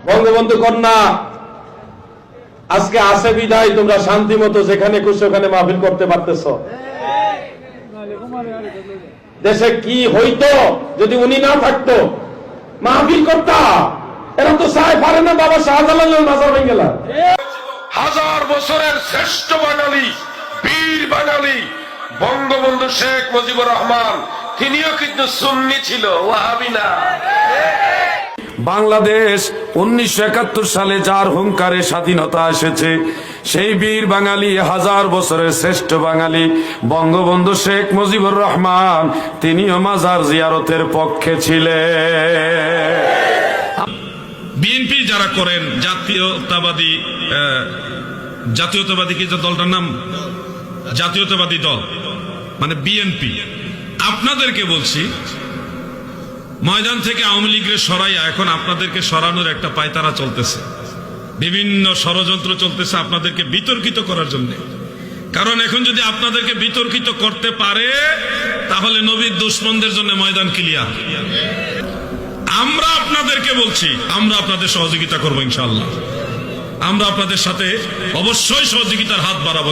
বঙ্গবন্ধু কন্যা আজকে আছে বিদায় তোমরা শান্তি মতো যেখানে খুশি ওখানে মাহফিল করতে পারতেছ। দেশে কি হইতো যদি উনি না থাকতো? মাহফিল করতা। এরা তো চাই পারে না বাবা শাহজালালের মাজার ভেঙে গেল। হাজার বছরের শ্রেষ্ঠ বাঙালি, বীর বাঙালি বঙ্গবন্ধু শেখ মুজিবুর রহমান, তিনিও কিন্তু সুন্নি ছিল, ওয়াহাবি না। বাংলাদেশ 1971 সালে যার হুঙ্কারে স্বাধীনতা এসেছে, সেই বীর বাঙালি, হাজার বছরের শ্রেষ্ঠ বাঙালি বঙ্গবন্ধু শেখ মুজিবুর রহমান, তিনিও মাজার জিয়ারতের পক্ষে ছিলেন। বিএনপি যারা করেন, জাতীয়তাবাদী কি দলটার নাম? জাতীয়তাবাদী দল মানে বিএনপি। আপনাদেরকে বলছি, ময়দান থেকে আওয়ামী লীগের সরাইয়া এখন আপনাদেরকে সরানোর একটা পায়তারা চলতেছে, বিভিন্ন ষড়যন্ত্র চলতেছে আপনাদেরকে বিতর্কিত করার জন্য। কারণ এখন যদি আপনাদেরকে বিতর্কিত করতে পারে তাহলে নবীর দুশমনদের জন্য ময়দান ক্লিয়ার। আমরা আপনাদেরকে বলছি, আমরা আপনাদের সহযোগিতা করবো ইনশাআল্লাহ। আমরা আপনাদের সাথে অবশ্যই সহযোগিতার হাত বাড়াবো।